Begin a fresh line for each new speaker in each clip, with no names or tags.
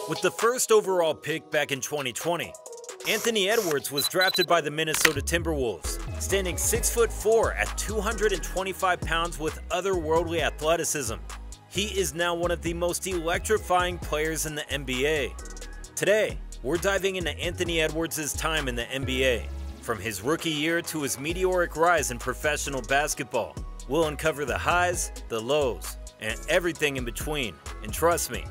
With the first overall pick back in 2020, Anthony Edwards was drafted by the Minnesota Timberwolves, standing 6'4" at 225 pounds with otherworldly athleticism. He is now one of the most electrifying players in the NBA. Today, we're diving into Anthony Edwards' time in the NBA, from his rookie year to his meteoric rise in professional basketball. We'll uncover the highs, the lows, and everything in between. And trust me,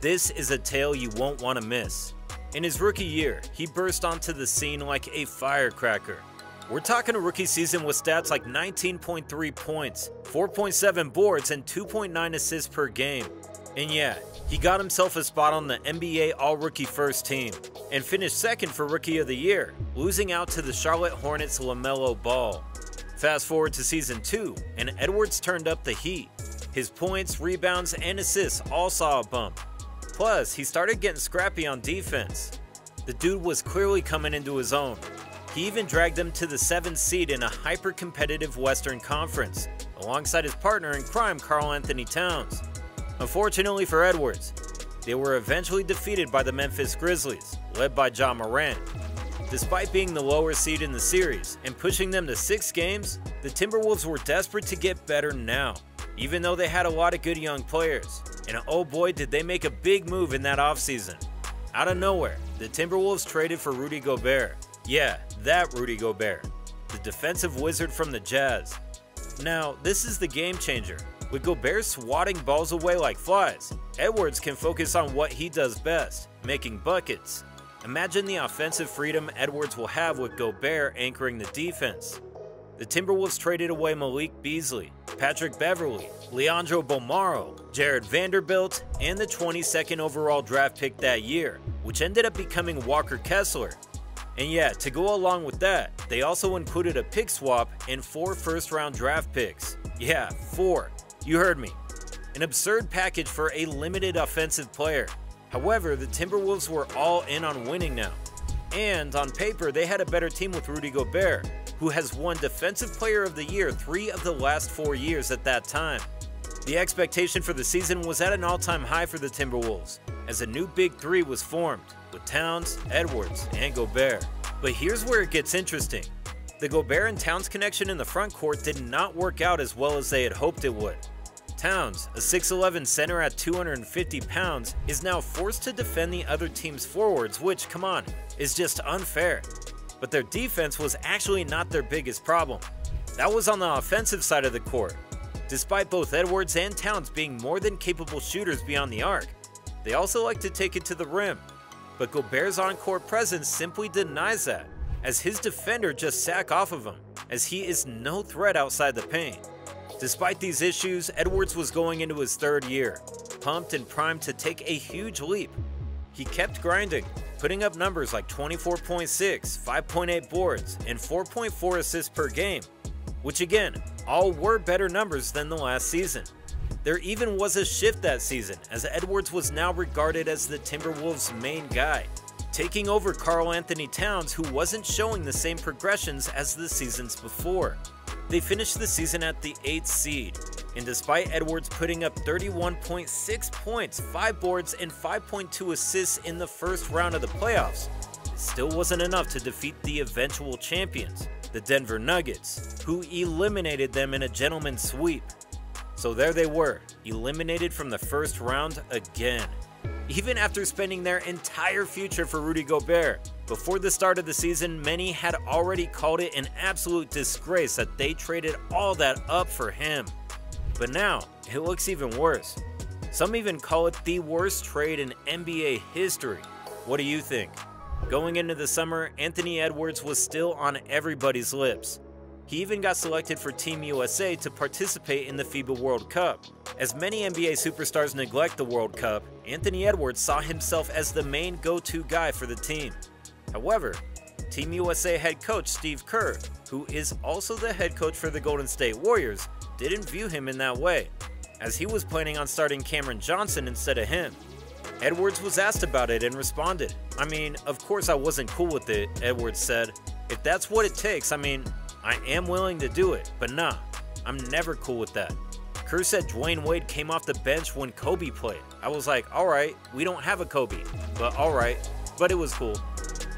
this is a tale you won't want to miss. In his rookie year, he burst onto the scene like a firecracker. We're talking a rookie season with stats like 19.3 points, 4.7 boards, and 2.9 assists per game. And yeah, he got himself a spot on the NBA All-Rookie First Team, and finished second for Rookie of the Year, losing out to the Charlotte Hornets Lamelo Ball. Fast forward to Season 2, and Edwards turned up the heat. His points, rebounds, and assists all saw a bump. Plus, he started getting scrappy on defense. The dude was clearly coming into his own. He even dragged them to the 7th seed in a hyper-competitive Western Conference, alongside his partner in crime, Karl-Anthony Towns. Unfortunately for Edwards, they were eventually defeated by the Memphis Grizzlies, led by Ja Morant. Despite being the lower seed in the series and pushing them to 6 games, the Timberwolves were desperate to get better now, even though they had a lot of good young players. And oh boy, did they make a big move in that offseason. Out of nowhere, the Timberwolves traded for Rudy Gobert. Yeah, that Rudy Gobert, the defensive wizard from the Jazz. Now, this is the game changer. With Gobert swatting balls away like flies, Edwards can focus on what he does best, making buckets. Imagine the offensive freedom Edwards will have with Gobert anchoring the defense. The Timberwolves traded away Malik Beasley, Patrick Beverley, Leandro Bolmaro, Jared Vanderbilt, and the 22nd overall draft pick that year, which ended up becoming Walker Kessler. And yeah, to go along with that, they also included a pick swap and 4 first-round draft picks. Yeah, 4. You heard me. An absurd package for a limited offensive player. However, the Timberwolves were all in on winning now. And on paper, they had a better team with Rudy Gobert, who has won Defensive Player of the Year 3 of the last 4 years at that time. The expectation for the season was at an all-time high for the Timberwolves, as a new Big Three was formed, with Towns, Edwards, and Gobert. But here's where it gets interesting. The Gobert and Towns connection in the front court did not work out as well as they had hoped it would. Towns, a 6'11 center at 250 pounds, is now forced to defend the other team's forwards, which, come on, is just unfair. But their defense was actually not their biggest problem. That was on the offensive side of the court. Despite both Edwards and Towns being more than capable shooters beyond the arc, they also like to take it to the rim. But Gobert's on-court presence simply denies that, as his defender just sack off of him, as he is no threat outside the paint. Despite these issues, Edwards was going into his 3rd year, pumped and primed to take a huge leap. He kept grinding, putting up numbers like 24.6, 5.8 boards, and 4.4 assists per game, which again, all were better numbers than the last season. There even was a shift that season, as Edwards was now regarded as the Timberwolves' main guy, taking over Karl-Anthony Towns, who wasn't showing the same progressions as the seasons before. They finished the season at the 8th seed, and despite Edwards putting up 31.6 points, 5 boards, and 5.2 assists in the first round of the playoffs, it still wasn't enough to defeat the eventual champions, the Denver Nuggets, who eliminated them in a gentleman's sweep. So there they were, eliminated from the first round again. Even after spending their entire future for Rudy Gobert, before the start of the season, many had already called it an absolute disgrace that they traded all that up for him. But now, it looks even worse. Some even call it the worst trade in NBA history. What do you think? Going into the summer, Anthony Edwards was still on everybody's lips. He even got selected for Team USA to participate in the FIBA World Cup. As many NBA superstars neglect the World Cup, Anthony Edwards saw himself as the main go-to guy for the team. However, Team USA head coach Steve Kerr, who is also the head coach for the Golden State Warriors, didn't view him in that way, as he was planning on starting Cameron Johnson instead of him. Edwards was asked about it and responded, "I mean, of course I wasn't cool with it," Edwards said. "If that's what it takes, I am willing to do it, but nah, I'm never cool with that." Kerr said Dwayne Wade came off the bench when Kobe played. I was like, alright, we don't have a Kobe, but alright, but it was cool.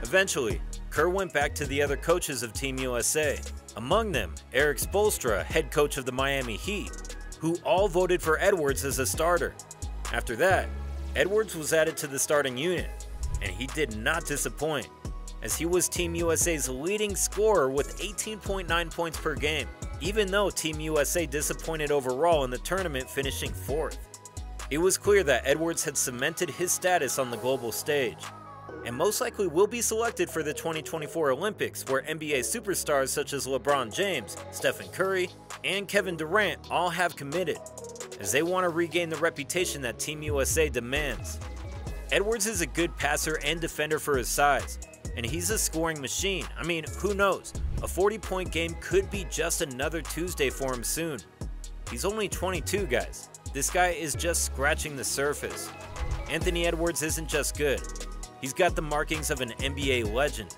Eventually, Kerr went back to the other coaches of Team USA, among them Erik Spoelstra, head coach of the Miami Heat, who all voted for Edwards as a starter. After that, Edwards was added to the starting unit, and he did not disappoint, as he was Team USA's leading scorer with 18.9 points per game, even though Team USA disappointed overall in the tournament, finishing 4th. It was clear that Edwards had cemented his status on the global stage, and most likely will be selected for the 2024 Olympics, where NBA superstars such as LeBron James, Stephen Curry, and Kevin Durant all have committed, as they want to regain the reputation that Team USA demands. Edwards is a good passer and defender for his size, and he's a scoring machine. I mean, who knows? A 40-point game could be just another Tuesday for him soon. He's only 22, guys. This guy is just scratching the surface. Anthony Edwards isn't just good. He's got the markings of an NBA legend.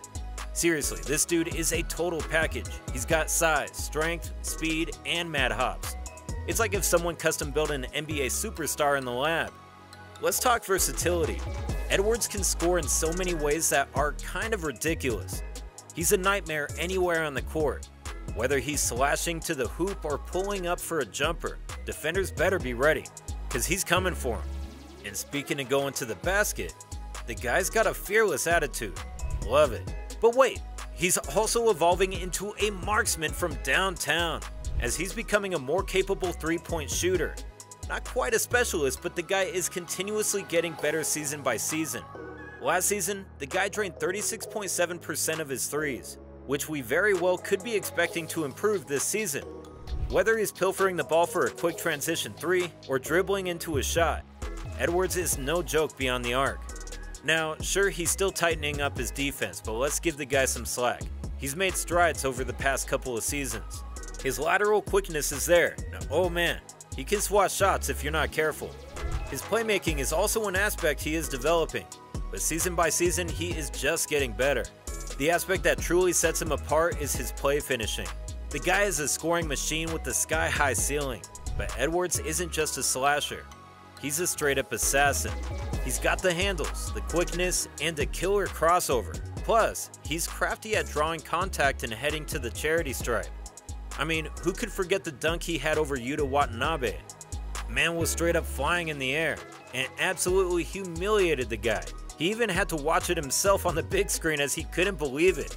Seriously, this dude is a total package. He's got size, strength, speed, and mad hops. It's like if someone custom built an NBA superstar in the lab. Let's talk versatility. Edwards can score in so many ways that are kind of ridiculous. He's a nightmare anywhere on the court. Whether he's slashing to the hoop or pulling up for a jumper, defenders better be ready, because he's coming for him. And speaking of going to the basket, the guy's got a fearless attitude. Love it. But wait, he's also evolving into a marksman from downtown, as he's becoming a more capable three-point shooter. Not quite a specialist, but the guy is continuously getting better season by season. Last season, the guy drained 36.7% of his threes, which we very well could be expecting to improve this season. Whether he's pilfering the ball for a quick transition three or dribbling into a shot, Edwards is no joke beyond the arc. Now, sure, he's still tightening up his defense, but let's give the guy some slack. He's made strides over the past couple of seasons. His lateral quickness is there. Now, oh man, he can swat shots if you're not careful. His playmaking is also an aspect he is developing, but season by season he is just getting better. The aspect that truly sets him apart is his play finishing. The guy is a scoring machine with a sky-high ceiling, but Edwards isn't just a slasher. He's a straight-up assassin. He's got the handles, the quickness, and a killer crossover. Plus, he's crafty at drawing contact and heading to the charity stripe. I mean, who could forget the dunk he had over Yuta Watanabe? Man was straight up flying in the air and absolutely humiliated the guy. He even had to watch it himself on the big screen as he couldn't believe it.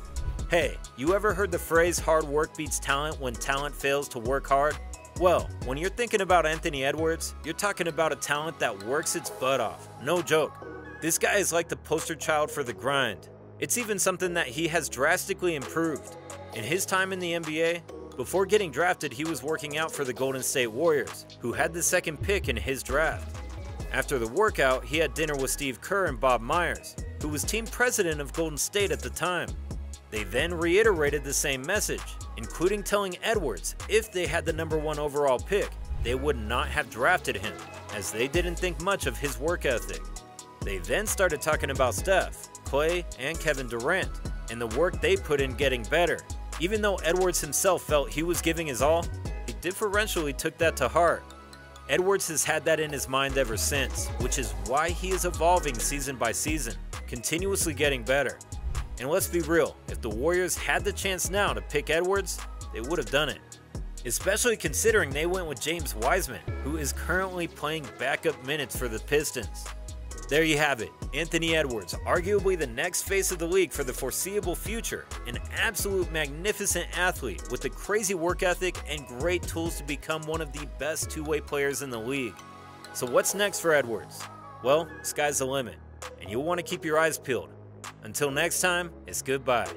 Hey, you ever heard the phrase hard work beats talent when talent fails to work hard? Well, when you're thinking about Anthony Edwards, you're talking about a talent that works its butt off. No joke. This guy is like the poster child for the grind. It's even something that he has drastically improved. In his time in the NBA, before getting drafted, he was working out for the Golden State Warriors, who had the second pick in his draft. After the workout, he had dinner with Steve Kerr and Bob Myers, who was team president of Golden State at the time. They then reiterated the same message, including telling Edwards if they had the #1 overall pick, they would not have drafted him, as they didn't think much of his work ethic. They then started talking about Steph, Clay, and Kevin Durant, and the work they put in getting better. Even though Edwards himself felt he was giving his all, he differentially took that to heart. Edwards has had that in his mind ever since, which is why he is evolving season by season, continuously getting better. And let's be real, if the Warriors had the chance now to pick Edwards, they would have done it. Especially considering they went with James Wiseman, who is currently playing backup minutes for the Pistons. There you have it, Anthony Edwards, arguably the next face of the league for the foreseeable future, an absolute magnificent athlete with a crazy work ethic and great tools to become one of the best two-way players in the league. So what's next for Edwards? Well, sky's the limit, and you'll want to keep your eyes peeled. Until next time, it's goodbye.